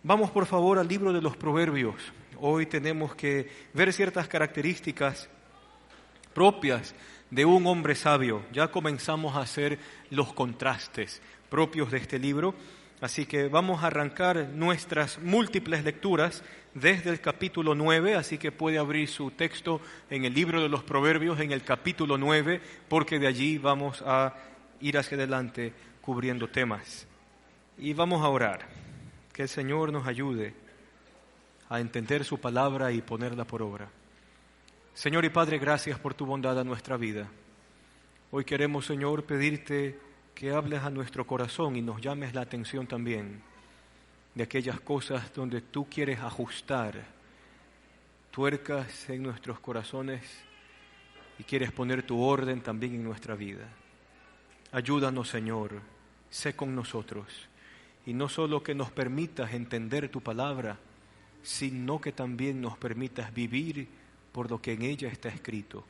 Vamos por favor al libro de los Proverbios. Hoy tenemos que ver ciertas características propias de un hombre sabio. Ya comenzamos a hacer los contrastes propios de este libro, así que vamos a arrancar nuestras múltiples lecturas desde el capítulo 9, así que puede abrir su texto en el libro de los Proverbios, en el capítulo 9, porque de allí vamos a ir hacia adelante cubriendo temas. Y vamos a orar. Que el Señor nos ayude a entender su palabra y ponerla por obra. Señor y Padre, gracias por tu bondad a nuestra vida. Hoy queremos, Señor, pedirte que hables a nuestro corazón y nos llames la atención también de aquellas cosas donde tú quieres ajustar tuercas en nuestros corazones y quieres poner tu orden también en nuestra vida. Ayúdanos, Señor, sé con nosotros. Y no solo que nos permitas entender tu palabra, sino que también nos permitas vivir por lo que en ella está escrito.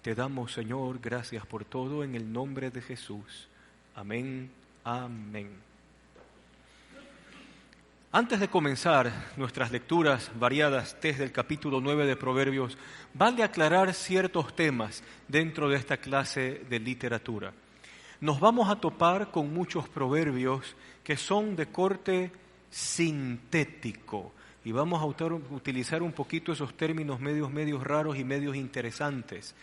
Te damos, Señor, gracias por todo en el nombre de Jesús. Amén, amén. Antes de comenzar nuestras lecturas variadas desde el capítulo 9 de Proverbios, vale aclarar ciertos temas dentro de esta clase de literatura. Nos vamos a topar con muchos proverbios que son de corte sintético y vamos a utilizar un poquito esos términos medios raros y medios interesantes.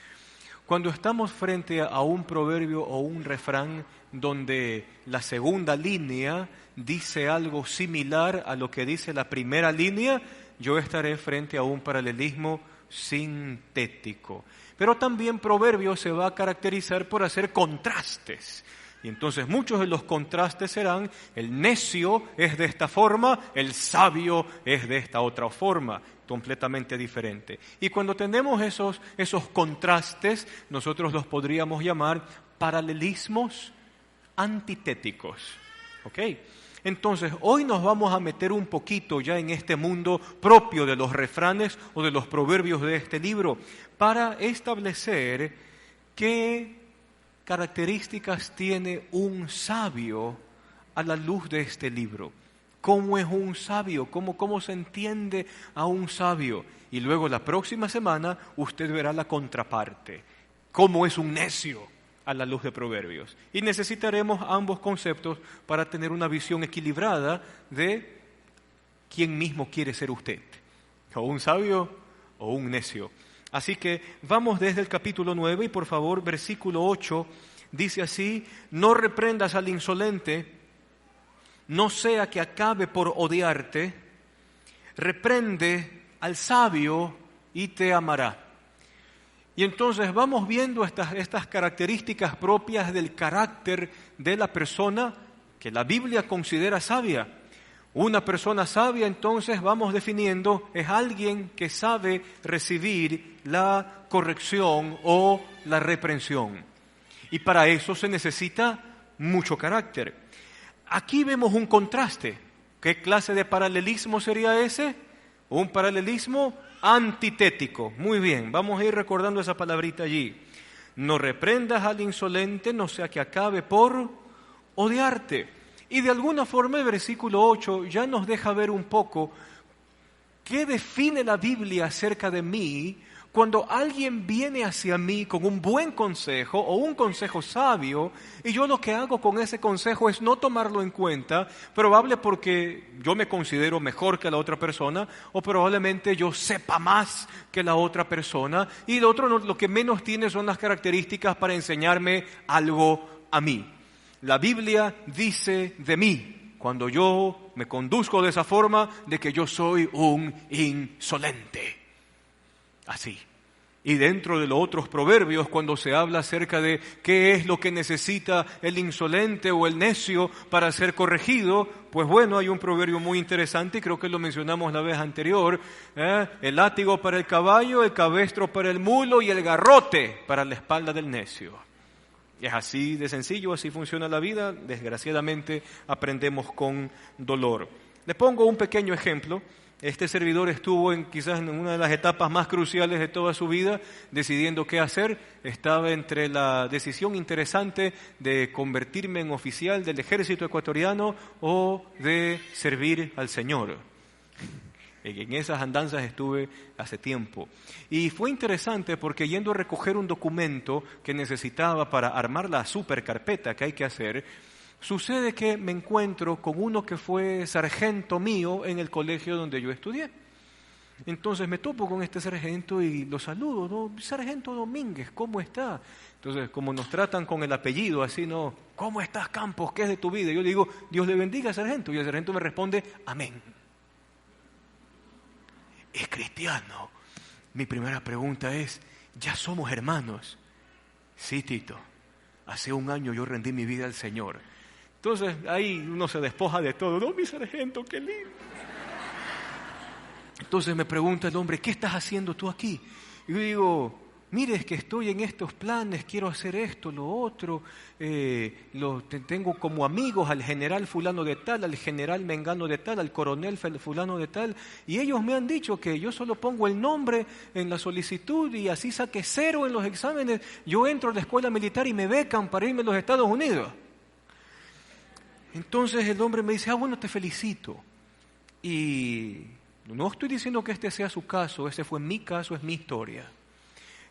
Cuando estamos frente a un proverbio o un refrán donde la segunda línea dice algo similar a lo que dice la primera línea, yo estaré frente a un paralelismo sintético. Pero también Proverbios se va a caracterizar por hacer contrastes. Y entonces muchos de los contrastes serán: el necio es de esta forma, el sabio es de esta otra forma, completamente diferente. Y cuando tenemos esos contrastes, nosotros los podríamos llamar paralelismos antitéticos. ¿Ok? Entonces, hoy nos vamos a meter un poquito ya en este mundo propio de los refranes o de los proverbios de este libro para establecer qué características tiene un sabio a la luz de este libro. ¿Cómo es un sabio? ¿Cómo se entiende a un sabio? Y luego la próxima semana usted verá la contraparte. ¿Cómo es un necio a la luz de Proverbios? Y necesitaremos ambos conceptos para tener una visión equilibrada de quién mismo quiere ser usted, o un sabio o un necio. Así que vamos desde el capítulo 9 y por favor, versículo 8, dice así: no reprendas al insolente, no sea que acabe por odiarte, reprende al sabio y te amará. Y entonces vamos viendo estas características propias del carácter de la persona que la Biblia considera sabia. Una persona sabia, entonces, vamos definiendo, es alguien que sabe recibir la corrección o la reprensión. Y para eso se necesita mucho carácter. Aquí vemos un contraste. ¿Qué clase de paralelismo sería ese? Un paralelismo antitético. Muy bien, vamos a ir recordando esa palabrita allí. No reprendas al insolente, no sea que acabe por odiarte. Y de alguna forma el versículo 8 ya nos deja ver un poco qué define la Biblia acerca de mí cuando alguien viene hacia mí con un buen consejo o un consejo sabio y yo lo que hago con ese consejo es no tomarlo en cuenta, probable porque yo me considero mejor que la otra persona o probablemente yo sepa más que la otra persona y el otro lo que menos tiene son las características para enseñarme algo a mí. La Biblia dice de mí, cuando yo me conduzco de esa forma, de que yo soy un insolente. Así. Y dentro de los otros proverbios, cuando se habla acerca de qué es lo que necesita el insolente o el necio para ser corregido, pues bueno, hay un proverbio muy interesante y creo que lo mencionamos la vez anterior. El látigo para el caballo, el cabestro para el mulo y el garrote para la espalda del necio. Es así de sencillo, así funciona la vida. Desgraciadamente aprendemos con dolor. Le pongo un pequeño ejemplo. Este servidor estuvo quizás en una de las etapas más cruciales de toda su vida, decidiendo qué hacer. Estaba entre la decisión interesante de convertirme en oficial del ejército ecuatoriano o de servir al Señor. En esas andanzas estuve hace tiempo. Y fue interesante porque yendo a recoger un documento que necesitaba para armar la supercarpeta que hay que hacer, sucede que me encuentro con uno que fue sargento mío en el colegio donde yo estudié. Entonces me topo con este sargento y lo saludo, ¿no? Sargento Domínguez, ¿cómo está? Entonces, como nos tratan con el apellido, así, ¿no? ¿Cómo estás, Campos? ¿Qué es de tu vida? Y yo le digo, Dios le bendiga, sargento. Y el sargento me responde, amén. Es cristiano. Mi primera pregunta es, ¿ya somos hermanos? Sí, Tito. Hace un año yo rendí mi vida al Señor. Entonces ahí uno se despoja de todo. No, mi sargento, qué lindo. Entonces me pregunta el hombre, ¿qué estás haciendo tú aquí? Y yo digo, mire, es que estoy en estos planes, quiero hacer esto, lo otro. Tengo como amigos al general fulano de tal, al general mengano de tal, al coronel fulano de tal. Y ellos me han dicho que yo solo pongo el nombre en la solicitud y así saque 0 en los exámenes. Yo entro a la escuela militar y me becan para irme a los Estados Unidos. Entonces el hombre me dice, bueno, te felicito. Y no estoy diciendo que este sea su caso, ese fue mi caso, es mi historia.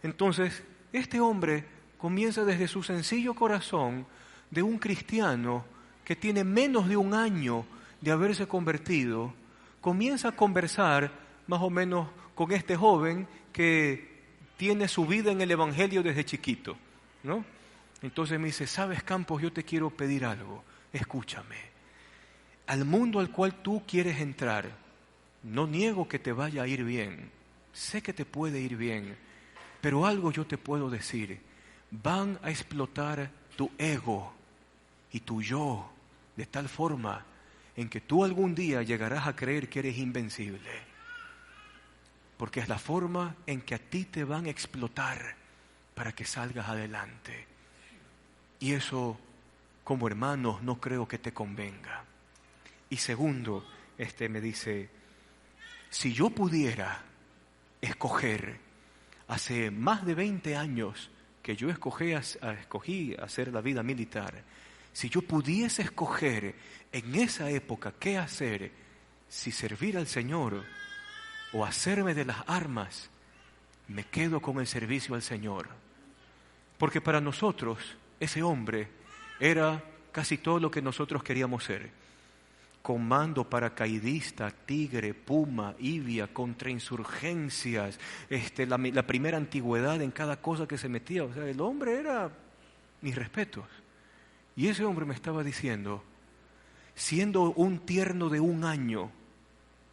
Entonces, este hombre comienza desde su sencillo corazón de un cristiano que tiene menos de un año de haberse convertido, comienza a conversar más o menos con este joven que tiene su vida en el Evangelio desde chiquito, ¿no? Entonces me dice, ¿sabes, Campos? Yo te quiero pedir algo. Escúchame, al mundo al cual tú quieres entrar, no niego que te vaya a ir bien, sé que te puede ir bien, pero algo yo te puedo decir, van a explotar tu ego y tu yo de tal forma en que tú algún día llegarás a creer que eres invencible, porque es la forma en que a ti te van a explotar para que salgas adelante. Y eso, como hermanos, no creo que te convenga. Y segundo, me dice, si yo pudiera escoger, hace más de 20 años que yo escogí hacer la vida militar, si yo pudiese escoger en esa época qué hacer, si servir al Señor o hacerme de las armas, me quedo con el servicio al Señor. Porque para nosotros, ese hombre era casi todo lo que nosotros queríamos ser. Comando paracaidista, tigre, puma, ibia, contrainsurgencias, la primera antigüedad en cada cosa que se metía. O sea, el hombre era mis respetos. Y ese hombre me estaba diciendo, siendo un tierno de 1 año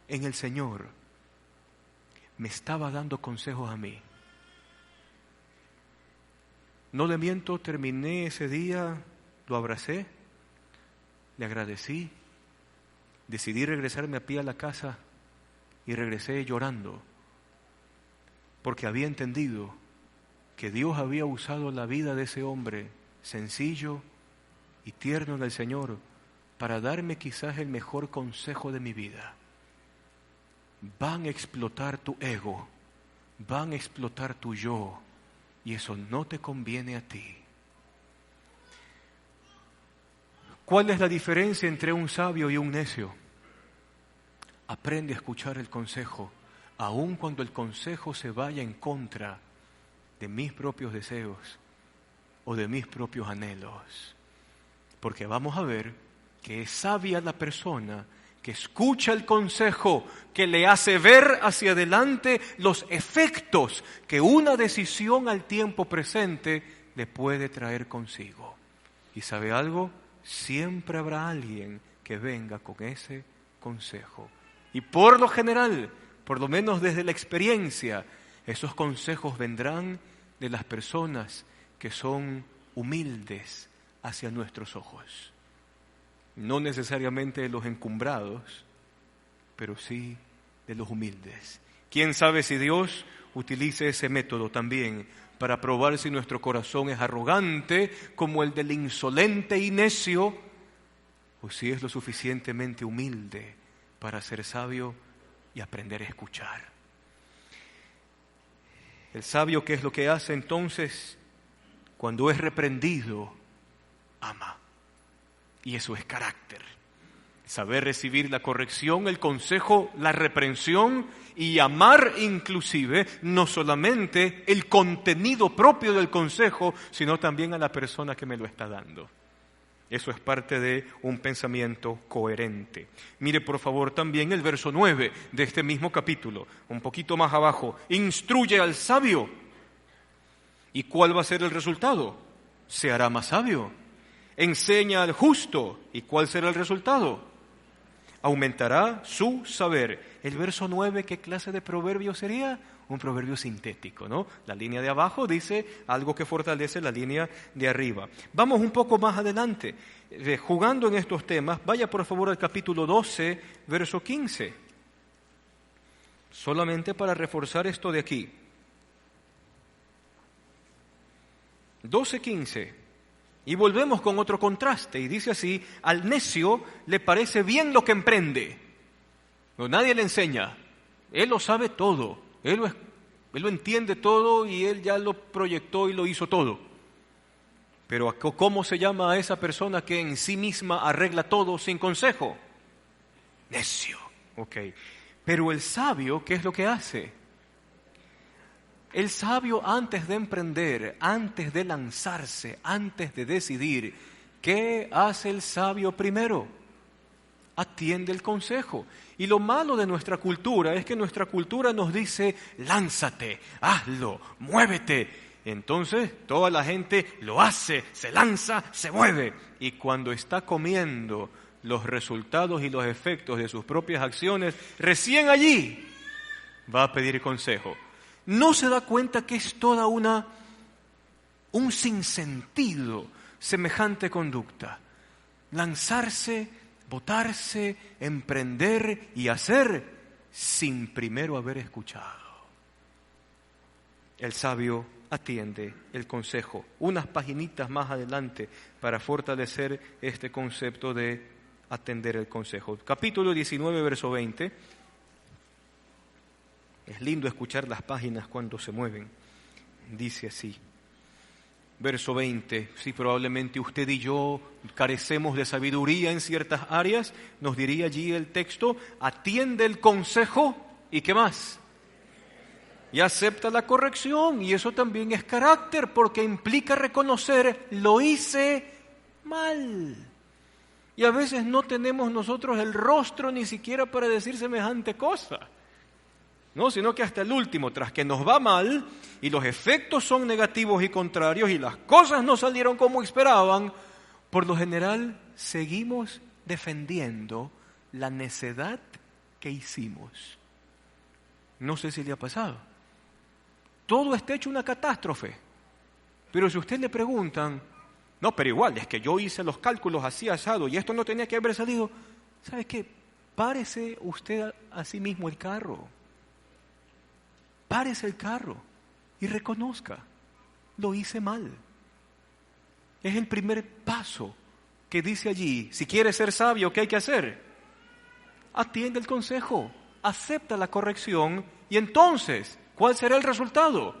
en el Señor, me estaba dando consejos a mí. No le miento, terminé ese día, lo abracé, le agradecí, decidí regresarme a pie a la casa y regresé llorando, porque había entendido que Dios había usado la vida de ese hombre sencillo y tierno en el Señor para darme quizás el mejor consejo de mi vida. Van a explotar tu ego, van a explotar tu yo, y eso no te conviene a ti. ¿Cuál es la diferencia entre un sabio y un necio? Aprende a escuchar el consejo, aun cuando el consejo se vaya en contra de mis propios deseos o de mis propios anhelos. Porque vamos a ver que es sabia la persona que escucha el consejo, que le hace ver hacia adelante los efectos que una decisión al tiempo presente le puede traer consigo. ¿Y sabe algo? Siempre habrá alguien que venga con ese consejo. Y por lo general, por lo menos desde la experiencia, esos consejos vendrán de las personas que son humildes hacia nuestros ojos. No necesariamente de los encumbrados, pero sí de los humildes. ¿Quién sabe si Dios utilice ese método también para probar si nuestro corazón es arrogante como el del insolente y necio, o si es lo suficientemente humilde para ser sabio y aprender a escuchar. El sabio, ¿qué es lo que hace entonces? Cuando es reprendido, ama. Y eso es carácter. Saber recibir la corrección, el consejo, la reprensión y amar inclusive no solamente el contenido propio del consejo, sino también a la persona que me lo está dando. Eso es parte de un pensamiento coherente. Mire por favor también el verso 9 de este mismo capítulo, un poquito más abajo. Instruye al sabio. ¿Y cuál va a ser el resultado? Se hará más sabio. Enseña al justo. ¿Y cuál será el resultado? Aumentará su saber. El verso 9, ¿qué clase de proverbio sería? Un proverbio sintético, ¿no? La línea de abajo dice algo que fortalece la línea de arriba. Vamos un poco más adelante. Jugando en estos temas, vaya por favor al capítulo 12, verso 15. Solamente para reforzar esto de aquí. 12:15. Y volvemos con otro contraste, y dice así: al necio le parece bien lo que emprende. No, nadie le enseña, él lo sabe todo, él lo entiende todo y él ya lo proyectó y lo hizo todo. Pero ¿cómo se llama a esa persona que en sí misma arregla todo sin consejo? Necio. Ok. Pero el sabio, ¿qué es lo que hace? El sabio, antes de emprender, antes de lanzarse, antes de decidir, ¿qué hace el sabio primero? Atiende el consejo. Y lo malo de nuestra cultura es que nuestra cultura nos dice: lánzate, hazlo, muévete. Entonces toda la gente lo hace, se lanza, se mueve. Y cuando está comiendo los resultados y los efectos de sus propias acciones, recién allí va a pedir consejo. No se da cuenta que es toda un sinsentido semejante conducta. Lanzarse, botarse, emprender y hacer sin primero haber escuchado. El sabio atiende el consejo. Unas paginitas más adelante para fortalecer este concepto de atender el consejo. Capítulo 19, verso 20. Es lindo escuchar las páginas cuando se mueven. Dice así, verso 20, si probablemente usted y yo carecemos de sabiduría en ciertas áreas, nos diría allí el texto: atiende el consejo y ¿qué más? Y acepta la corrección. Y eso también es carácter, porque implica reconocer: lo hice mal. Y a veces no tenemos nosotros el rostro ni siquiera para decir semejante cosa. No, sino que hasta el último, tras que nos va mal y los efectos son negativos y contrarios y las cosas no salieron como esperaban, por lo general seguimos defendiendo la necedad que hicimos. No sé si le ha pasado. Todo está hecho una catástrofe. Pero si a usted le preguntan: no, pero igual, es que yo hice los cálculos así asado y esto no tenía que haber salido. ¿Sabe qué? Párese usted a sí mismo el carro. Párese el carro y reconozca: lo hice mal. Es el primer paso que dice allí. Si quieres ser sabio, ¿qué hay que hacer? Atiende el consejo, acepta la corrección y entonces, ¿cuál será el resultado?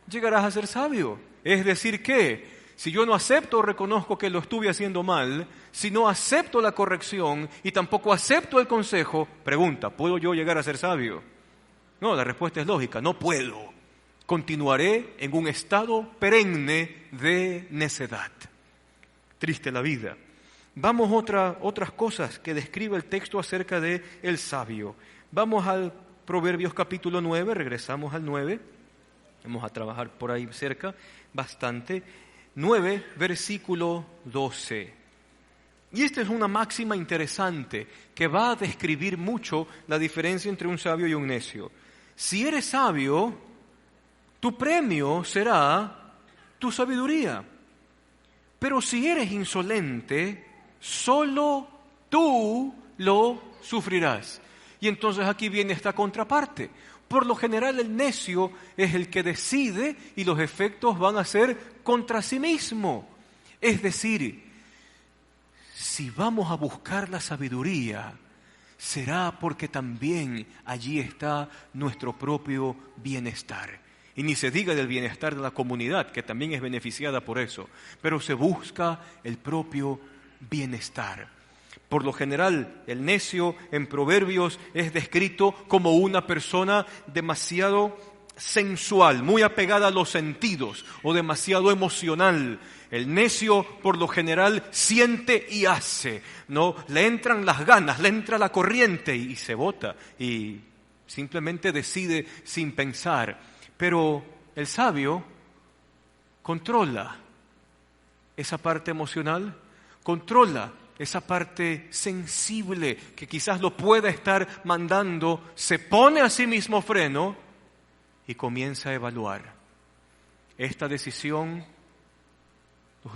Llegarás a ser sabio. Es decir que, si yo no acepto o reconozco que lo estuve haciendo mal, si no acepto la corrección y tampoco acepto el consejo, pregunta: ¿puedo yo llegar a ser sabio? No, la respuesta es lógica: no puedo. Continuaré en un estado perenne de necedad. Triste la vida. Vamos a otras cosas que describe el texto acerca de el sabio. Vamos al Proverbios capítulo 9, regresamos al 9. Vamos a trabajar por ahí cerca bastante. 9, versículo 12. Y esta es una máxima interesante que va a describir mucho la diferencia entre un sabio y un necio. Si eres sabio, tu premio será tu sabiduría. Pero si eres insolente, solo tú lo sufrirás. Y entonces aquí viene esta contraparte. Por lo general el necio es el que decide y los efectos van a ser contra sí mismo. Es decir, si vamos a buscar la sabiduría, será porque también allí está nuestro propio bienestar. Y ni se diga del bienestar de la comunidad, que también es beneficiada por eso, pero se busca el propio bienestar. Por lo general, el necio en Proverbios es descrito como una persona demasiado sensual, muy apegada a los sentidos o demasiado emocional. El necio, por lo general, siente y hace, ¿no? Le entran las ganas, le entra la corriente y se bota y simplemente decide sin pensar. Pero el sabio controla esa parte emocional, controla esa parte sensible que quizás lo pueda estar mandando, se pone a sí mismo freno y comienza a evaluar esta decisión,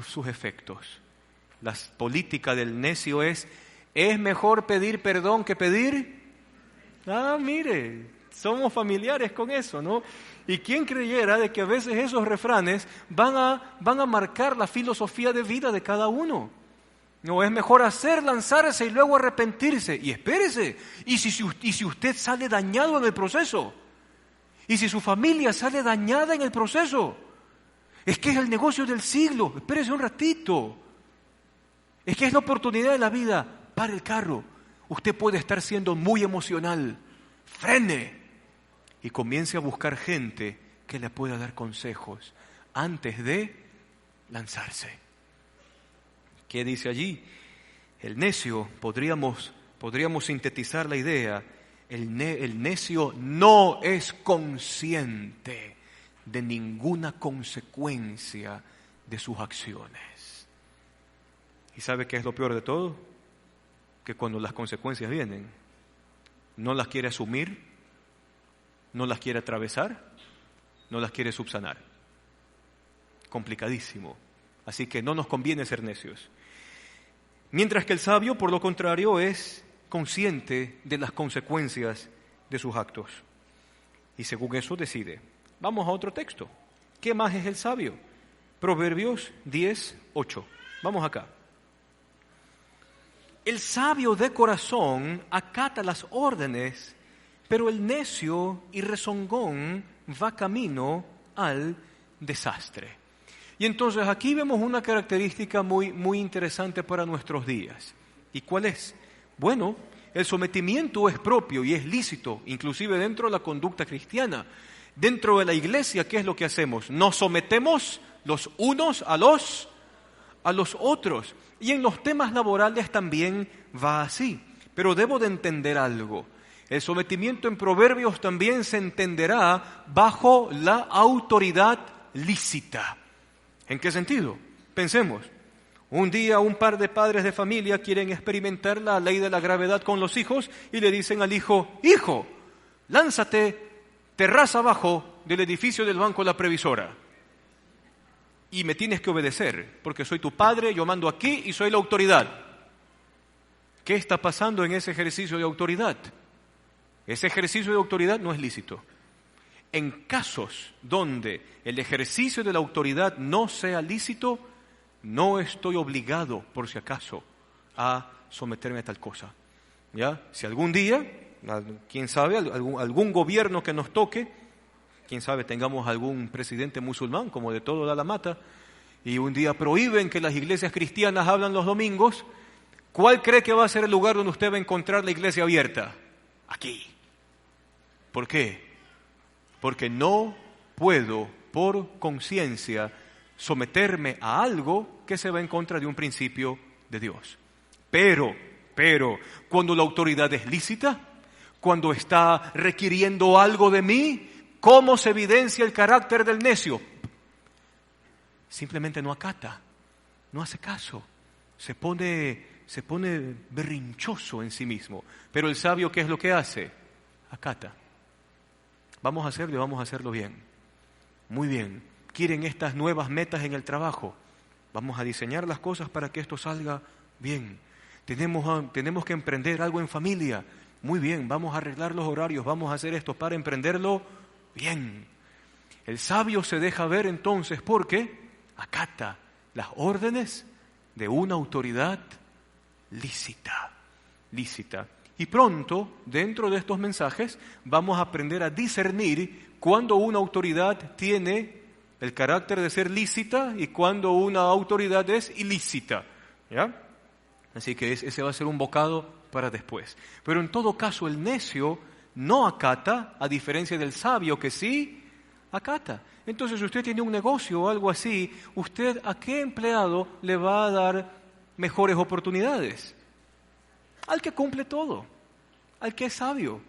sus efectos. La política del necio ¿es mejor pedir perdón que pedir? Mire, somos familiares con eso, ¿no? ¿Y quién creyera de que a veces esos refranes van a marcar la filosofía de vida de cada uno? No, es mejor lanzarse y luego arrepentirse. Y espérese, ¿y si usted sale dañado en el proceso? ¿Y si su familia sale dañada en el proceso? Es que es el negocio del siglo. Espérese un ratito. Es que es la oportunidad de la vida. Para el carro. Usted puede estar siendo muy emocional. Frene. Y comience a buscar gente que le pueda dar consejos antes de lanzarse. ¿Qué dice allí? El necio, podríamos sintetizar la idea, el necio no es consciente de ninguna consecuencia de sus acciones. ¿Y sabe qué es lo peor de todo? Que cuando las consecuencias vienen, no las quiere asumir, no las quiere atravesar, no las quiere subsanar. Complicadísimo. Así que no nos conviene ser necios. Mientras que el sabio, por lo contrario, es consciente de las consecuencias de sus actos. Y según eso decide. Vamos a otro texto. ¿Qué más es el sabio? Proverbios 10:8. Vamos acá. El sabio de corazón acata las órdenes, pero el necio y rezongón va camino al desastre. Y entonces aquí vemos una característica muy, muy interesante para nuestros días. ¿Y cuál es? Bueno, el sometimiento es propio y es lícito, inclusive dentro de la conducta cristiana. Dentro de la iglesia, ¿qué es lo que hacemos? Nos sometemos los unos a los otros. Y en los temas laborales también va así. Pero debo de entender algo. El sometimiento en Proverbios también se entenderá bajo la autoridad lícita. ¿En qué sentido? Pensemos, un día un par de padres de familia quieren experimentar la ley de la gravedad con los hijos y le dicen al hijo, hijo, lánzate terraza abajo del edificio del Banco de la Previsora y me tienes que obedecer porque soy tu padre, yo mando aquí y soy la autoridad. ¿Qué está pasando en ese ejercicio de autoridad? Ese ejercicio de autoridad no es lícito. En casos donde el ejercicio de la autoridad no sea lícito, no estoy obligado, por si acaso, a someterme a tal cosa. ¿Ya? Si algún día, quién sabe, algún gobierno que nos toque, quién sabe, tengamos algún presidente musulmán, como de todo da la mata, y un día prohíben que las iglesias cristianas hablan los domingos, ¿cuál cree que va a ser el lugar donde usted va a encontrar la iglesia abierta? Aquí. ¿Por qué? Porque no puedo, por conciencia, someterme a algo que se va en contra de un principio de Dios. Pero, cuando la autoridad es lícita, cuando está requiriendo algo de mí, ¿cómo se evidencia el carácter del necio? Simplemente no acata, no hace caso, se pone berrinchoso en sí mismo. Pero el sabio, ¿qué es lo que hace? Acata. Vamos a hacerlo y vamos a hacerlo bien. Muy bien. ¿Quieren estas nuevas metas en el trabajo? Vamos a diseñar las cosas para que esto salga bien. Tenemos que emprender algo en familia. Muy bien, vamos a arreglar los horarios, vamos a hacer esto para emprenderlo bien. El sabio se deja ver entonces porque acata las órdenes de una autoridad lícita. Y pronto, dentro de estos mensajes, vamos a aprender a discernir cuando una autoridad tiene el carácter de ser lícita y cuando una autoridad es ilícita, ¿ya? Así que ese va a ser un bocado para después. Pero en todo caso, el necio no acata, a diferencia del sabio que sí acata. Entonces, si usted tiene un negocio o algo así, ¿usted a qué empleado le va a dar mejores oportunidades? Al que cumple todo, al que es sabio.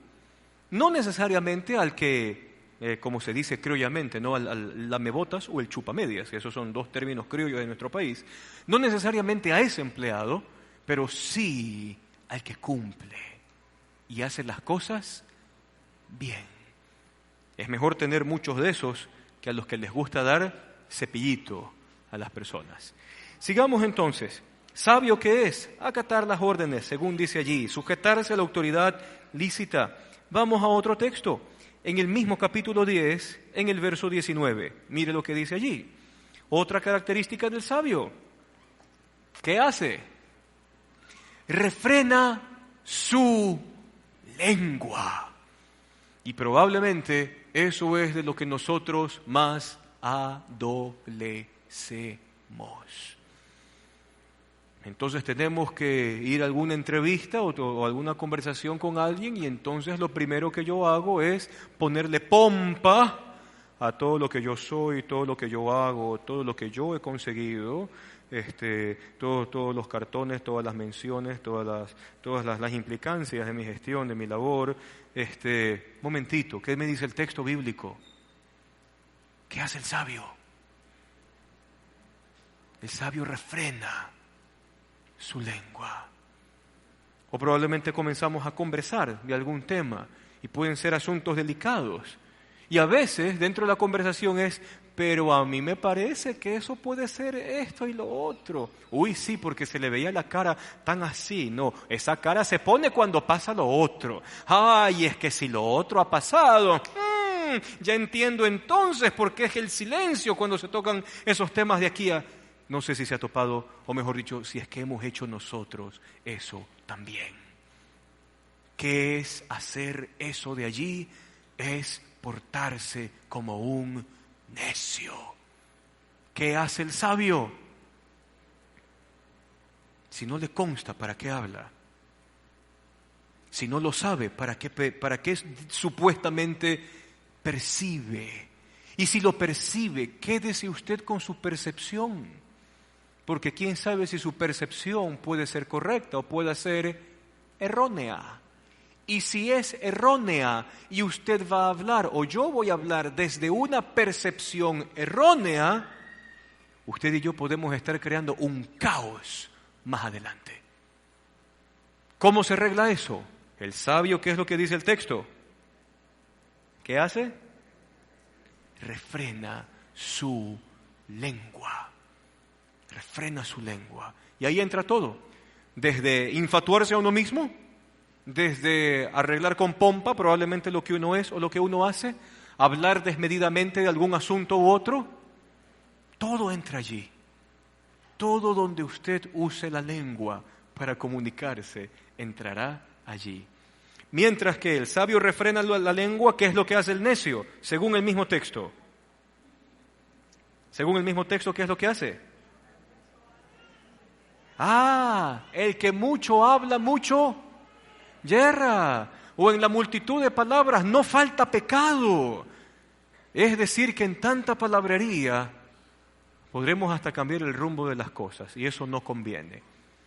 No necesariamente al que, como se dice criollamente, ¿no? al lamebotas o el chupamedias, esos son dos términos criollos de nuestro país. No necesariamente a ese empleado, pero sí al que cumple y hace las cosas bien. Es mejor tener muchos de esos que a los que les gusta dar cepillito a las personas. Sigamos entonces. ¿Sabio qué es? Acatar las órdenes, según dice allí, sujetarse a la autoridad lícita. Vamos a otro texto, en el mismo capítulo 10, en el verso 19. Mire lo que dice allí. Otra característica del sabio. ¿Qué hace? Refrena su lengua. Y probablemente eso es de lo que nosotros más adolecemos. Entonces tenemos que ir a alguna entrevista o alguna conversación con alguien y entonces lo primero que yo hago es ponerle pompa a todo lo que yo soy, todo lo que yo hago, todo lo que yo he conseguido, todos los cartones, todas las menciones, todas las implicancias de mi gestión, de mi labor. Momentito, ¿qué me dice el texto bíblico? ¿Qué hace el sabio? El sabio refrena su lengua. O probablemente comenzamos a conversar de algún tema y pueden ser asuntos delicados. Y a veces dentro de la conversación es, pero a mí me parece que eso puede ser esto y lo otro. Uy, sí, porque se le veía la cara tan así. No, esa cara se pone cuando pasa lo otro. Ay, es que si lo otro ha pasado, ya entiendo entonces por qué es el silencio cuando se tocan esos temas de aquí a... No sé si se ha topado, o mejor dicho, si es que hemos hecho nosotros eso también. ¿Qué es hacer eso de allí? Es portarse como un necio. ¿Qué hace el sabio? Si no le consta, ¿para qué habla? Si no lo sabe, ¿para qué supuestamente percibe? Y si lo percibe, quédese usted con su percepción. Porque quién sabe si su percepción puede ser correcta o puede ser errónea. Y si es errónea y usted va a hablar o yo voy a hablar desde una percepción errónea, usted y yo podemos estar creando un caos más adelante. ¿Cómo se arregla eso? El sabio, ¿qué es lo que dice el texto? ¿Qué hace? Refrena su lengua. Refrena su lengua. Y ahí entra todo. Desde infatuarse a uno mismo, desde arreglar con pompa probablemente lo que uno es o lo que uno hace, hablar desmedidamente de algún asunto u otro, todo entra allí. Todo donde usted use la lengua para comunicarse entrará allí. Mientras que el sabio refrena la lengua, ¿qué es lo que hace el necio? Según el mismo texto. Según el mismo texto, ¿qué es lo que hace? El que mucho habla, mucho yerra. O en la multitud de palabras no falta pecado. Es decir, que en tanta palabrería podremos hasta cambiar el rumbo de las cosas y eso no conviene.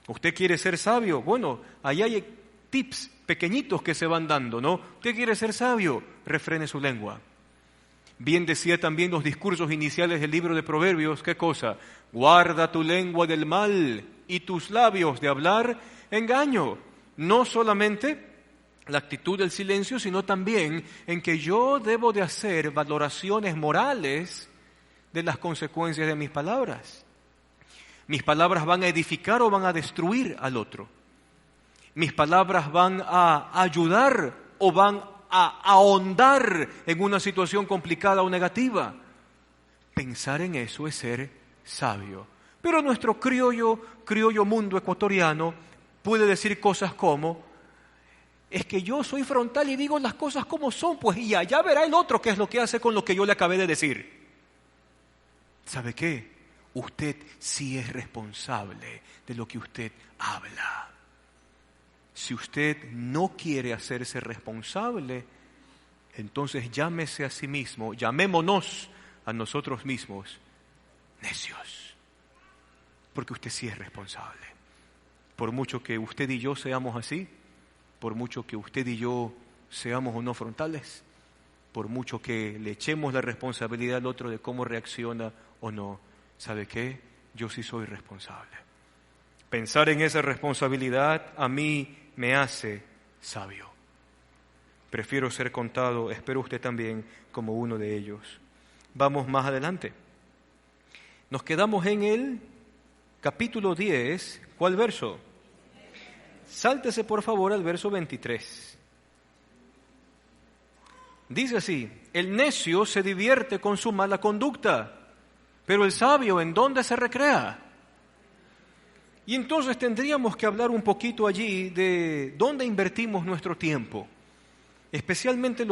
¿Usted quiere ser sabio? Bueno, ahí hay tips pequeñitos que se van dando, ¿no? ¿Usted quiere ser sabio? Refrene su lengua. Bien decía también los discursos iniciales del libro de Proverbios, ¿qué cosa? Guarda tu lengua del mal y tus labios de hablar engaño. No solamente la actitud del silencio, sino también en que yo debo de hacer valoraciones morales de las consecuencias de mis palabras. Mis palabras van a edificar o van a destruir al otro. Mis palabras van a ayudar o van a ahondar en una situación complicada o negativa. Pensar en eso es ser sabio. Pero nuestro criollo mundo ecuatoriano puede decir cosas como: es que yo soy frontal y digo las cosas como son, pues y allá verá el otro qué es lo que hace con lo que yo le acabé de decir. ¿Sabe qué? Usted sí es responsable de lo que usted habla. Si usted no quiere hacerse responsable, entonces llámese a sí mismo, llamémonos a nosotros mismos necios, porque usted sí es responsable. Por mucho que usted y yo seamos así, por mucho que usted y yo seamos o no frontales, por mucho que le echemos la responsabilidad al otro de cómo reacciona o no, ¿sabe qué? Yo sí soy responsable. Pensar en esa responsabilidad a mí me hace sabio. Prefiero ser contado, espero usted también, como uno de ellos. Vamos más adelante. Nos quedamos en el capítulo 10. ¿Cuál verso? Sáltese por favor al verso 23. Dice así: el necio se divierte con su mala conducta, pero el sabio, ¿en dónde se recrea? Y entonces tendríamos que hablar un poquito allí de dónde invertimos nuestro tiempo, especialmente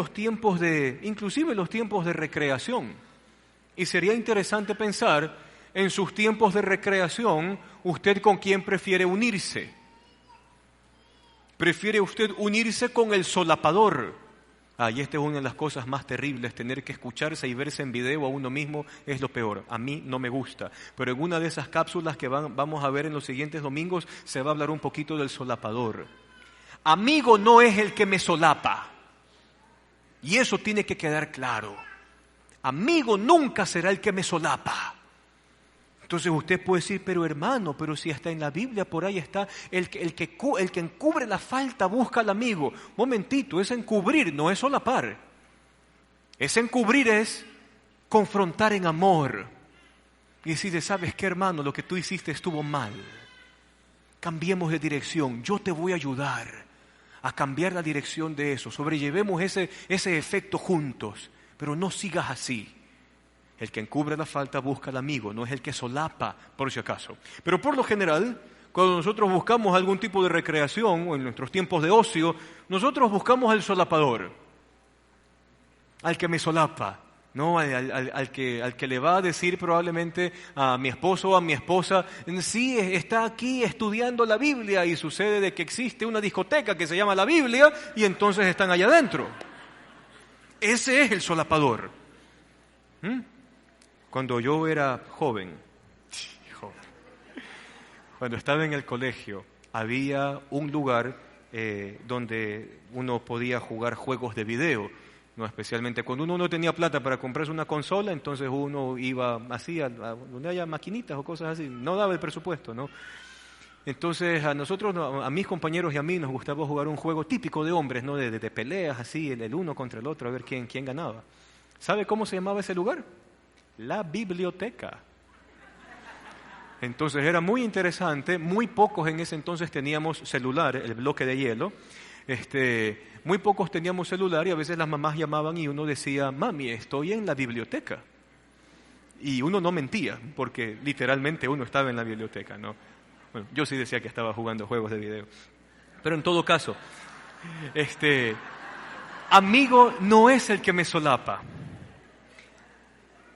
inclusive los tiempos de recreación. Y sería interesante pensar en sus tiempos de recreación, usted con quién prefiere unirse. ¿Prefiere usted unirse con el solapador? Y esta es una de las cosas más terribles, tener que escucharse y verse en video a uno mismo es lo peor. A mí no me gusta, pero en una de esas cápsulas que vamos a ver en los siguientes domingos se va a hablar un poquito del solapador. Amigo no es el que me solapa, y eso tiene que quedar claro. Amigo nunca será el que me solapa. Entonces usted puede decir, pero hermano, pero si hasta en la Biblia por ahí está, el que encubre la falta busca al amigo. Momentito, es encubrir, no es solapar. Es encubrir, es confrontar en amor. Y decirle, ¿sabes qué, hermano? Lo que tú hiciste estuvo mal. Cambiemos de dirección, yo te voy a ayudar a cambiar la dirección de eso. Sobrellevemos ese efecto juntos, pero no sigas así. El que encubre la falta busca al amigo, no es el que solapa, por si acaso. Pero por lo general, cuando nosotros buscamos algún tipo de recreación o en nuestros tiempos de ocio, nosotros buscamos al solapador, al que me solapa, ¿no? Al que le va a decir probablemente a mi esposo o a mi esposa, sí, está aquí estudiando la Biblia, y sucede de que existe una discoteca que se llama la Biblia y entonces están allá adentro. Ese es el solapador. Cuando yo era joven, cuando estaba en el colegio, había un lugar donde uno podía jugar juegos de video, ¿no? Especialmente cuando uno no tenía plata para comprarse una consola, entonces uno iba así a donde haya maquinitas o cosas así, no daba el presupuesto, ¿no? Entonces a nosotros, a mis compañeros y a mí nos gustaba jugar un juego típico de hombres, ¿no? De peleas así, el uno contra el otro, a ver quién ganaba. ¿Sabe cómo se llamaba ese lugar? La biblioteca. Entonces era muy interesante, muy pocos en ese entonces teníamos celular, el bloque de hielo, muy pocos teníamos celular y a veces las mamás llamaban y uno decía, mami, estoy en la biblioteca. Y uno no mentía, porque literalmente uno estaba en la biblioteca, ¿no? Bueno, yo sí decía que estaba jugando juegos de video. Pero en todo caso, amigo no es el que me solapa.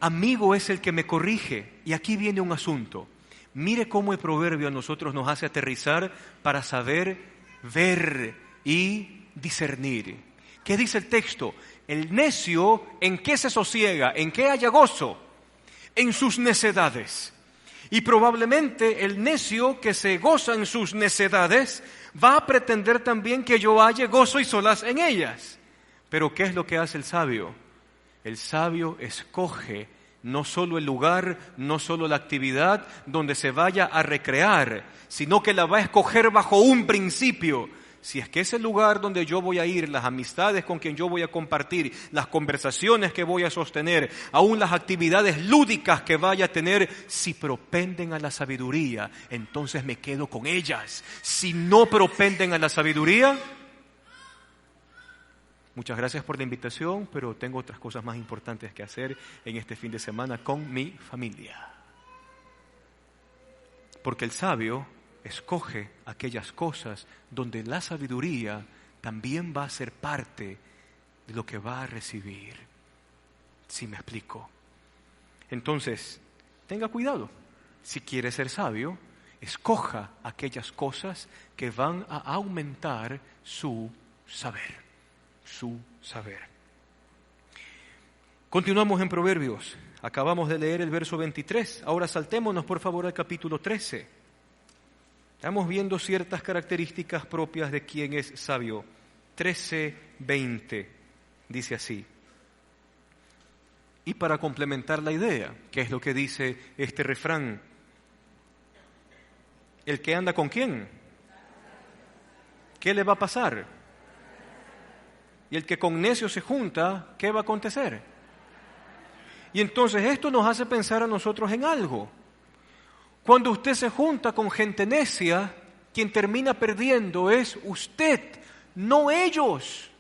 Amigo es el que me corrige. Y aquí viene un asunto. Mire cómo el proverbio a nosotros nos hace aterrizar para saber ver y discernir. ¿Qué dice el texto? El necio, ¿en qué se sosiega? ¿En qué haya gozo? En sus necedades. Y probablemente el necio que se goza en sus necedades va a pretender también que yo halle gozo y solaz en ellas. Pero ¿qué es lo que hace el sabio? El sabio escoge no solo el lugar, no solo la actividad donde se vaya a recrear, sino que la va a escoger bajo un principio. Si es que ese lugar donde yo voy a ir, las amistades con quien yo voy a compartir, las conversaciones que voy a sostener, aún las actividades lúdicas que vaya a tener, si propenden a la sabiduría, entonces me quedo con ellas. Si no propenden a la sabiduría, muchas gracias por la invitación, pero tengo otras cosas más importantes que hacer en este fin de semana con mi familia. Porque el sabio escoge aquellas cosas donde la sabiduría también va a ser parte de lo que va a recibir. ¿Sí me explico? Entonces, tenga cuidado. Si quiere ser sabio, escoja aquellas cosas que van a aumentar su saber. Su saber. Continuamos en Proverbios. Acabamos de leer el verso 23. Ahora saltémonos, por favor, al capítulo 13. Estamos viendo ciertas características propias de quien es sabio. 13:20 dice así. Y para complementar la idea, ¿qué es lo que dice este refrán? ¿El que anda con quién? ¿Qué le va a pasar? Y el que con necio se junta, ¿qué va a acontecer? Y entonces esto nos hace pensar a nosotros en algo. Cuando usted se junta con gente necia, quien termina perdiendo es usted, no ellos.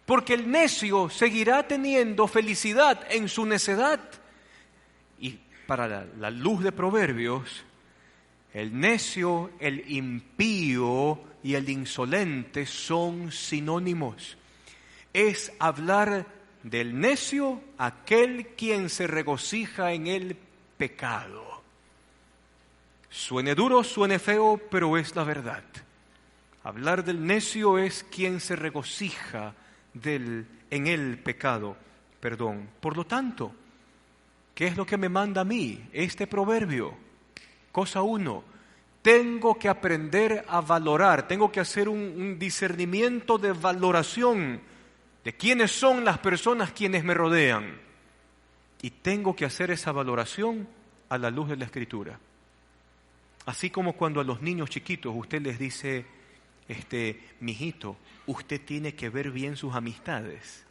Porque el necio seguirá teniendo felicidad en su necedad. Y para la luz de Proverbios, el necio, el impío y el insolente son sinónimos. Es hablar del necio aquel quien se regocija en el pecado. Suene duro, suene feo, pero es la verdad. Hablar del necio es quien se regocija en el pecado. Por lo tanto, ¿qué es lo que me manda a mí este proverbio? Cosa 1, tengo que aprender a valorar, tengo que hacer un discernimiento de valoración de quiénes son las personas quienes me rodean. Y tengo que hacer esa valoración a la luz de la Escritura. Así como cuando a los niños chiquitos usted les dice, mijito, usted tiene que ver bien sus amistades.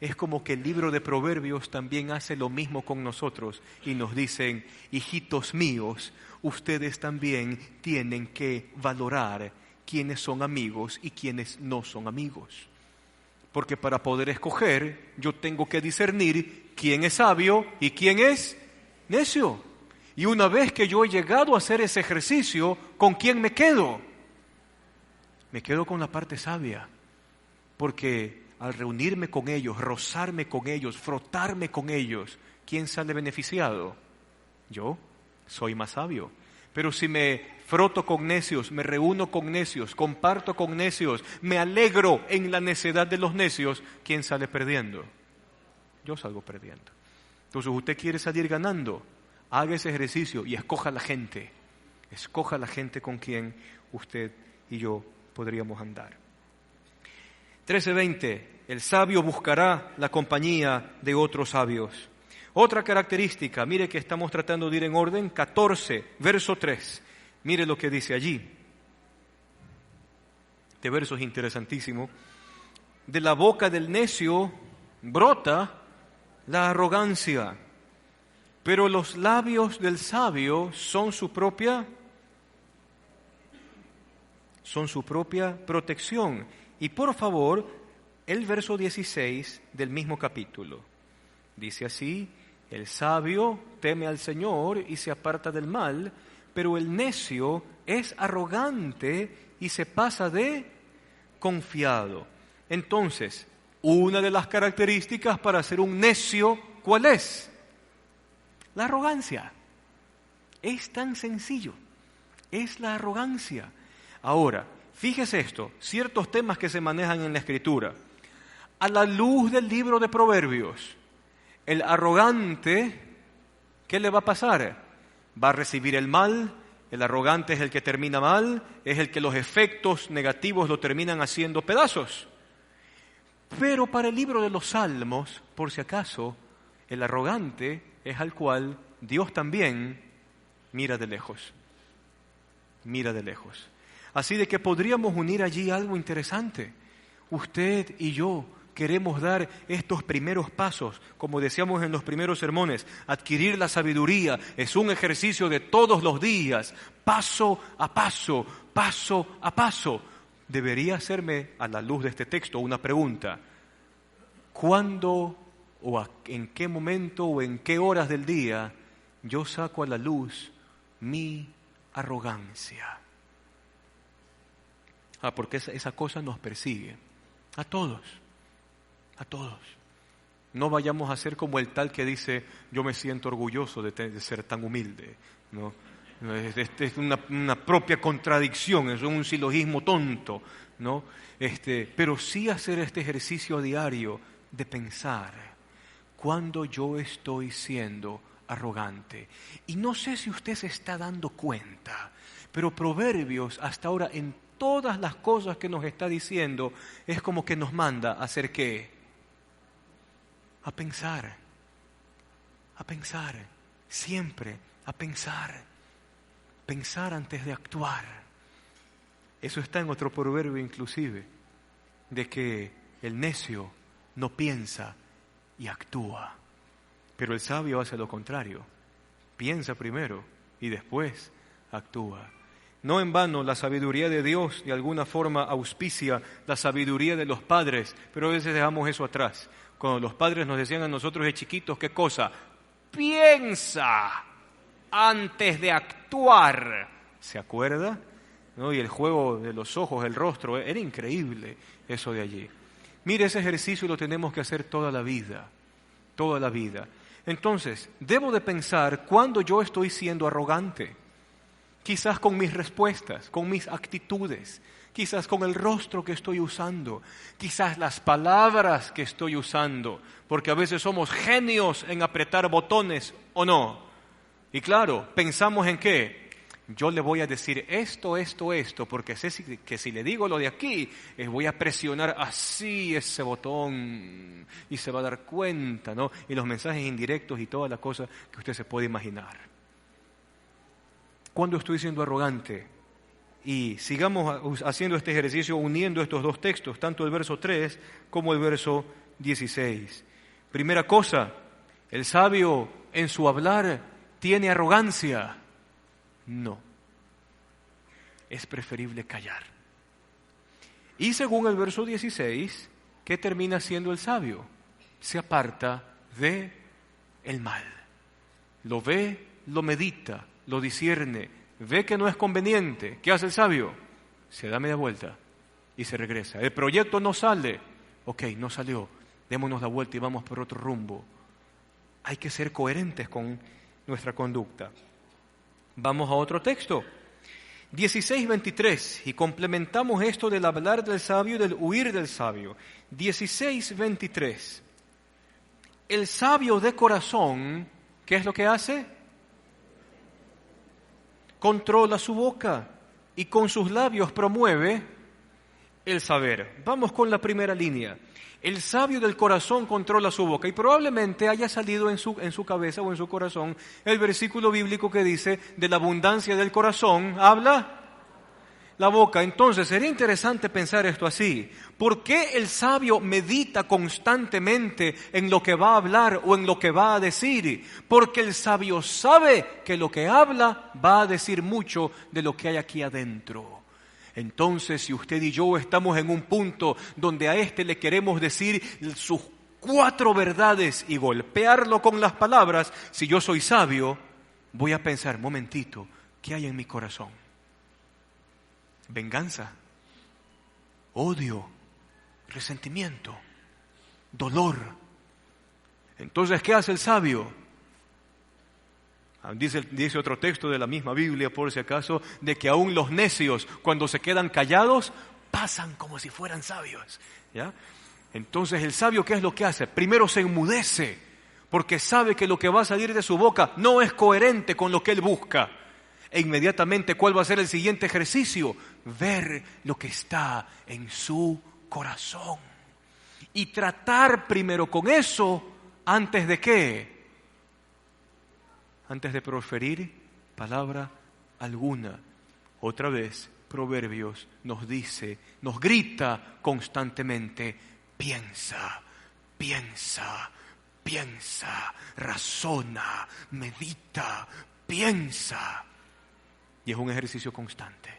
Es como que el libro de Proverbios también hace lo mismo con nosotros y nos dicen, hijitos míos, ustedes también tienen que valorar quiénes son amigos y quiénes no son amigos. Porque para poder escoger, yo tengo que discernir quién es sabio y quién es necio. Y una vez que yo he llegado a hacer ese ejercicio, ¿con quién me quedo? Me quedo con la parte sabia, porque al reunirme con ellos, rozarme con ellos, frotarme con ellos, ¿quién sale beneficiado? Yo soy más sabio. Pero si me froto con necios, me reúno con necios, comparto con necios, me alegro en la necedad de los necios, ¿quién sale perdiendo? Yo salgo perdiendo. Entonces usted quiere salir ganando, haga ese ejercicio y escoja la gente. Escoja la gente con quien usted y yo podríamos andar. 13:20, el sabio buscará la compañía de otros sabios. Otra característica, mire que estamos tratando de ir en orden, 14, verso 3. Mire lo que dice allí. Este verso es interesantísimo. De la boca del necio brota la arrogancia, pero los labios del sabio son su propia protección. Y por favor, el verso 16 del mismo capítulo. Dice así, el sabio teme al Señor y se aparta del mal, pero el necio es arrogante y se pasa de confiado. Entonces, una de las características para ser un necio, ¿cuál es? La arrogancia. Es tan sencillo. Es la arrogancia. Ahora, fíjese esto, ciertos temas que se manejan en la Escritura. A la luz del libro de Proverbios, el arrogante, ¿qué le va a pasar? Va a recibir el mal. El arrogante es el que termina mal, es el que los efectos negativos lo terminan haciendo pedazos. Pero para el libro de los Salmos, por si acaso, el arrogante es al cual Dios también mira de lejos. Mira de lejos. Así de que podríamos unir allí algo interesante. Usted y yo queremos dar estos primeros pasos, como decíamos en los primeros sermones. Adquirir la sabiduría es un ejercicio de todos los días, paso a paso, paso a paso. Debería hacerme, a la luz de este texto, una pregunta. ¿Cuándo o en qué momento o en qué horas del día yo saco a la luz mi arrogancia? Porque esa cosa nos persigue. A todos. A todos. No vayamos a ser como el tal que dice, yo me siento orgulloso de ser tan humilde, ¿no? Es una propia contradicción, es un silogismo tonto, ¿no? Pero sí hacer este ejercicio diario de pensar, ¿cuándo yo estoy siendo arrogante? Y no sé si usted se está dando cuenta, pero Proverbios hasta ahora en todas las cosas que nos está diciendo es como que nos manda a hacer ¿qué? A pensar, siempre a pensar antes de actuar. Eso está en otro proverbio inclusive, de que el necio no piensa y actúa, pero el sabio hace lo contrario, piensa primero y después actúa. No en vano la sabiduría de Dios de alguna forma auspicia la sabiduría de los padres, pero a veces dejamos eso atrás. Cuando los padres nos decían a nosotros de chiquitos, ¿qué cosa? Piensa antes de actuar. ¿Se acuerda? ¿No? Y el juego de los ojos, el rostro, era increíble eso de allí. Mire, ese ejercicio lo tenemos que hacer toda la vida, toda la vida. Entonces, debo de pensar cuándo yo estoy siendo arrogante. Quizás con mis respuestas, con mis actitudes, quizás con el rostro que estoy usando, quizás las palabras que estoy usando, porque a veces somos genios en apretar botones, ¿o no? Y claro, pensamos en qué. Yo le voy a decir esto, porque sé que si le digo lo de aquí, voy a presionar así ese botón y se va a dar cuenta, ¿no? Y los mensajes indirectos y todas las cosas que usted se puede imaginar. ¿Cuándo estoy siendo arrogante? Y sigamos haciendo este ejercicio uniendo estos dos textos, tanto el verso 3 como el verso 16. Primera cosa, el sabio en su hablar tiene arrogancia. No, es preferible callar. Y según el verso 16, ¿qué termina siendo el sabio? Se aparta de el mal. Lo ve, lo medita, lo discierne, ve que no es conveniente. ¿Qué hace el sabio? Se da media vuelta y se regresa. El proyecto no sale. Ok, no salió. Démonos la vuelta y vamos por otro rumbo. Hay que ser coherentes con nuestra conducta. Vamos a otro texto. 16:23. Y complementamos esto del hablar del sabio y del huir del sabio. 16:23. El sabio de corazón, ¿qué es lo que hace? Controla su boca y con sus labios promueve el saber. Vamos con la primera línea. El sabio del corazón controla su boca y probablemente haya salido en su cabeza o en su corazón el versículo bíblico que dice de la abundancia del corazón habla la boca. Entonces sería interesante pensar esto así. ¿Por qué el sabio medita constantemente en lo que va a hablar o en lo que va a decir? Porque el sabio sabe que lo que habla va a decir mucho de lo que hay aquí adentro. Entonces, si usted y yo estamos en un punto donde a le queremos decir sus 4 verdades y golpearlo con las palabras, si yo soy sabio, voy a pensar, momentito, ¿qué hay en mi corazón? Venganza, odio, resentimiento, dolor. Entonces, ¿qué hace el sabio? Dice otro texto de la misma Biblia, por si acaso, de que aún los necios, cuando se quedan callados, pasan como si fueran sabios, ¿ya? Entonces, el sabio, ¿qué es lo que hace? Primero se enmudece, porque sabe que lo que va a salir de su boca no es coherente con lo que él busca. E inmediatamente, ¿cuál va a ser el siguiente ejercicio? Ver lo que está en su corazón. Y tratar primero con eso, ¿antes de qué? Antes de proferir palabra alguna. Otra vez, Proverbios nos dice, nos grita constantemente, piensa, razona, medita, piensa. Y es un ejercicio constante.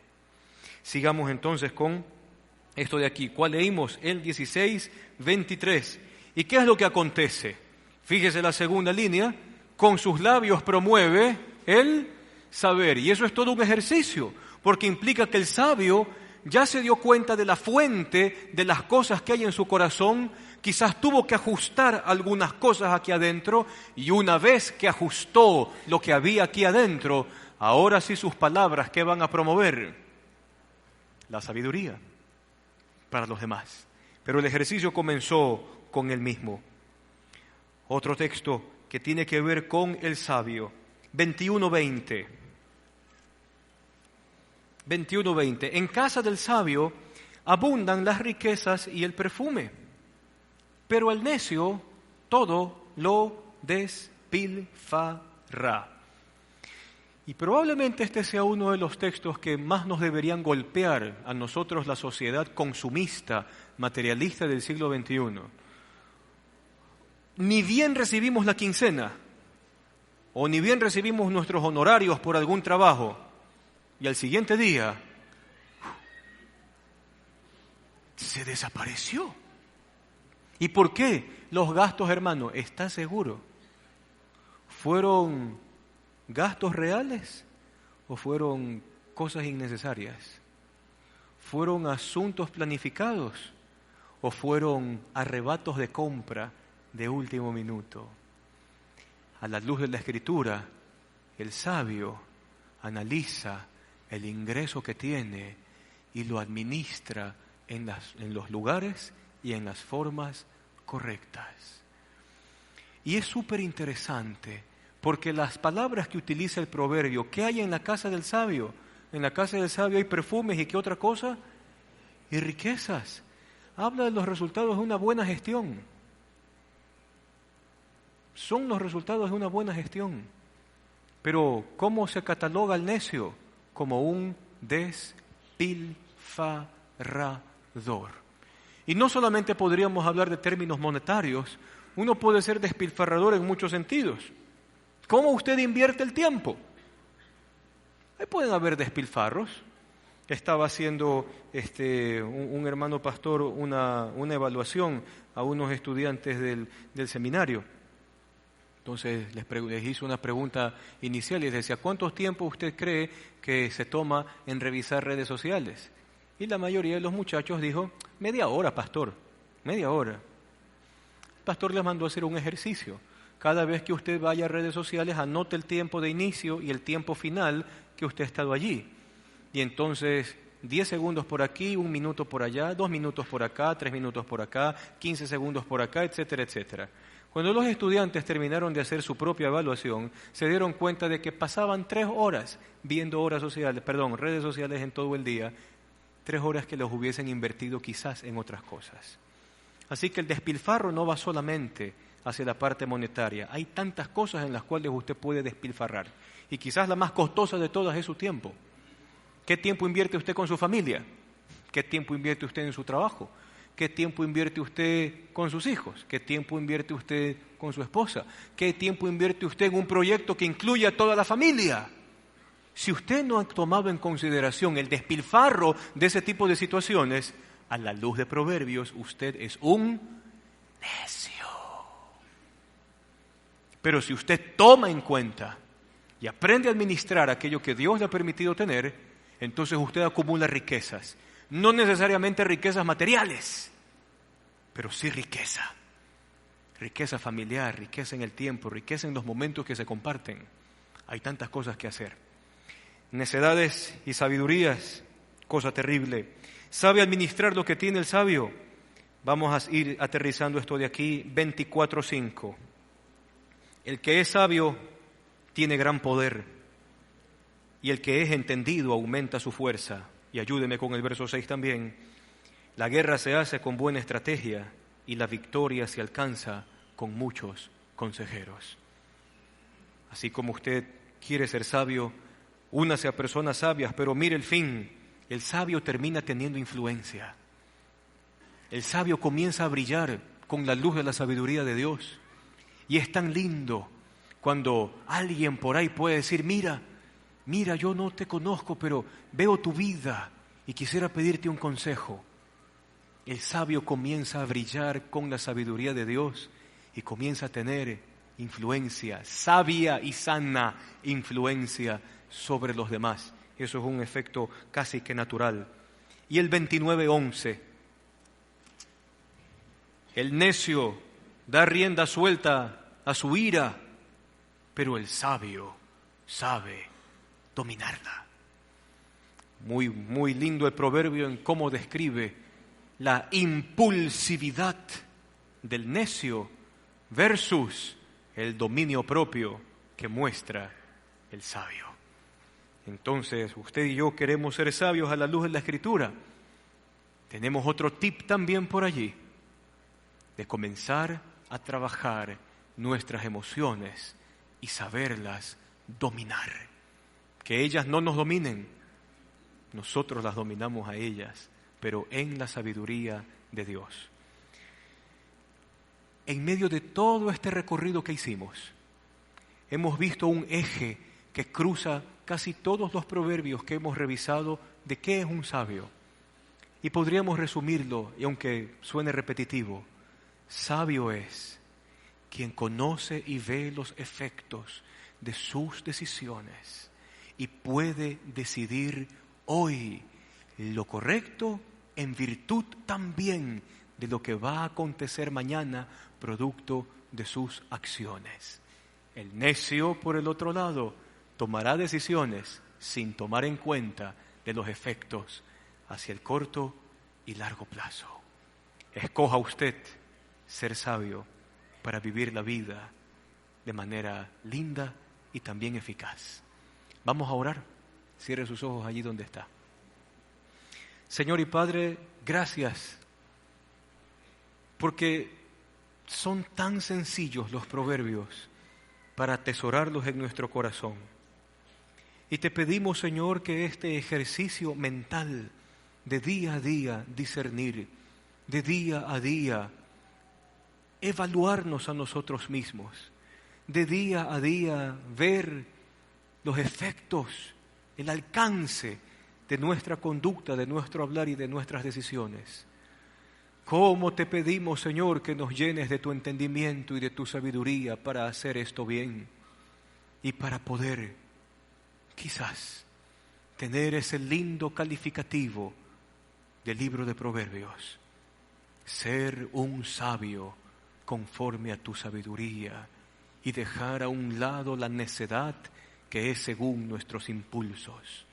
Sigamos entonces con esto de aquí. ¿Cuál leímos? El 16:23. ¿Y qué es lo que acontece? Fíjese la segunda línea. Con sus labios promueve el saber. Y eso es todo un ejercicio, porque implica que el sabio ya se dio cuenta de la fuente de las cosas que hay en su corazón, quizás tuvo que ajustar algunas cosas aquí adentro, y una vez que ajustó lo que había aquí adentro, ahora sí sus palabras, ¿qué van a promover? La sabiduría para los demás. Pero el ejercicio comenzó con él mismo. Otro texto que tiene que ver con el sabio, 21:20. 21:20. En casa del sabio abundan las riquezas y el perfume, pero al necio todo lo despilfarra. Y probablemente este sea uno de los textos que más nos deberían golpear a nosotros, la sociedad consumista, materialista del siglo XXI. Ni bien recibimos la quincena, o ni bien recibimos nuestros honorarios por algún trabajo, y al siguiente día se desapareció. ¿Y por qué? Los gastos, hermano, ¿está seguro? ¿Fueron gastos reales o fueron cosas innecesarias? ¿Fueron asuntos planificados o fueron arrebatos de compra de último minuto? A la luz de la Escritura, el sabio analiza el ingreso que tiene y lo administra en los lugares y en las formas correctas. Y es súper interesante, porque las palabras que utiliza el proverbio, ¿qué hay en la casa del sabio? En la casa del sabio hay perfumes, ¿y qué otra cosa? Y riquezas. Habla de los resultados de una buena gestión. Son los resultados de una buena gestión. Pero ¿cómo se cataloga al necio? Como un despilfarrador. Y no solamente podríamos hablar de términos monetarios, uno puede ser despilfarrador en muchos sentidos. ¿Cómo usted invierte el tiempo? Ahí pueden haber despilfarros. Estaba haciendo un hermano pastor una evaluación a unos estudiantes del seminario. Entonces les hizo una pregunta inicial y les decía, ¿cuánto tiempo usted cree que se toma en revisar redes sociales? Y la mayoría de los muchachos dijo, media hora, pastor, media hora. El pastor les mandó a hacer un ejercicio. Cada vez que usted vaya a redes sociales, anote el tiempo de inicio y el tiempo final que usted ha estado allí. Y entonces, 10 segundos por aquí, 1 minuto por allá, 2 minutos por acá, 3 minutos por acá, 15 segundos por acá, etcétera, etcétera. Cuando los estudiantes terminaron de hacer su propia evaluación, se dieron cuenta de que pasaban 3 horas viendo redes sociales en todo el día, 3 horas que los hubiesen invertido quizás en otras cosas. Así que el despilfarro no va solamente hacia la parte monetaria. Hay tantas cosas en las cuales usted puede despilfarrar. Y quizás la más costosa de todas es su tiempo. ¿Qué tiempo invierte usted con su familia? ¿Qué tiempo invierte usted en su trabajo? ¿Qué tiempo invierte usted con sus hijos? ¿Qué tiempo invierte usted con su esposa? ¿Qué tiempo invierte usted en un proyecto que incluya a toda la familia? Si usted no ha tomado en consideración el despilfarro de ese tipo de situaciones, a la luz de Proverbios, usted es un necio. Pero si usted toma en cuenta y aprende a administrar aquello que Dios le ha permitido tener, entonces usted acumula riquezas. No necesariamente riquezas materiales, pero sí riqueza. Riqueza familiar, riqueza en el tiempo, riqueza en los momentos que se comparten. Hay tantas cosas que hacer. Necedades y sabidurías, cosa terrible. ¿Sabe administrar lo que tiene el sabio? Vamos a ir aterrizando esto de aquí, 24:5. El que es sabio tiene gran poder, y el que es entendido aumenta su fuerza. Y ayúdeme con el verso 6 también. La guerra se hace con buena estrategia, y la victoria se alcanza con muchos consejeros. Así como usted quiere ser sabio, únase a personas sabias, pero mire el fin. El sabio termina teniendo influencia. El sabio comienza a brillar con la luz de la sabiduría de Dios. Y es tan lindo cuando alguien por ahí puede decir, mira, yo no te conozco, pero veo tu vida y quisiera pedirte un consejo. El sabio comienza a brillar con la sabiduría de Dios y comienza a tener influencia, sabia y sana influencia sobre los demás. Eso es un efecto casi que natural. y el 29:11. El necio da rienda suelta a su ira, pero el sabio sabe dominarla. Muy, muy lindo el proverbio en cómo describe la impulsividad del necio versus el dominio propio que muestra el sabio. Entonces, usted y yo queremos ser sabios a la luz de la Escritura. Tenemos otro tip también por allí, de comenzar a trabajar nuestras emociones y saberlas dominar. Que ellas no nos dominen, nosotros las dominamos a ellas, pero en la sabiduría de Dios. En medio de todo este recorrido que hicimos, hemos visto un eje que cruza casi todos los proverbios que hemos revisado de qué es un sabio. Y podríamos resumirlo, y aunque suene repetitivo, sabio es quien conoce y ve los efectos de sus decisiones y puede decidir hoy lo correcto en virtud también de lo que va a acontecer mañana producto de sus acciones. El necio, por el otro lado, tomará decisiones sin tomar en cuenta de los efectos hacia el corto y largo plazo. Escoja usted ser sabio para vivir la vida de manera linda y también eficaz. Vamos a orar. Cierre sus ojos allí donde está. Señor y Padre, gracias, porque son tan sencillos los proverbios para atesorarlos en nuestro corazón. Y te pedimos, Señor, que este ejercicio mental de día a día discernir, de día a día evaluarnos a nosotros mismos, de día a día ver los efectos, el alcance de nuestra conducta, de nuestro hablar y de nuestras decisiones. ¿Cómo te pedimos, Señor, que nos llenes de tu entendimiento y de tu sabiduría para hacer esto bien y para poder, quizás, tener ese lindo calificativo del libro de Proverbios? Ser un sabio conforme a tu sabiduría y dejar a un lado la necedad que es según nuestros impulsos.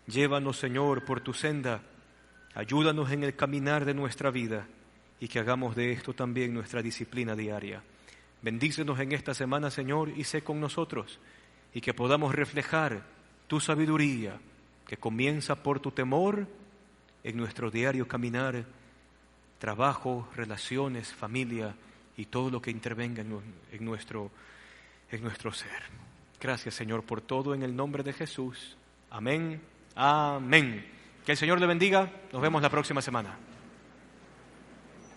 Llévanos, Señor, por tu senda, ayúdanos en el caminar de nuestra vida y que hagamos de esto también nuestra disciplina diaria. Bendícenos en esta semana, Señor, y sé con nosotros y que podamos reflejar tu sabiduría que comienza por tu temor en nuestro diario caminar, trabajo, relaciones, familia y todo lo que intervenga en nuestro ser. Gracias, Señor, por todo en el nombre de Jesús. Amén. Amén. Que el Señor le bendiga. Nos vemos la próxima semana.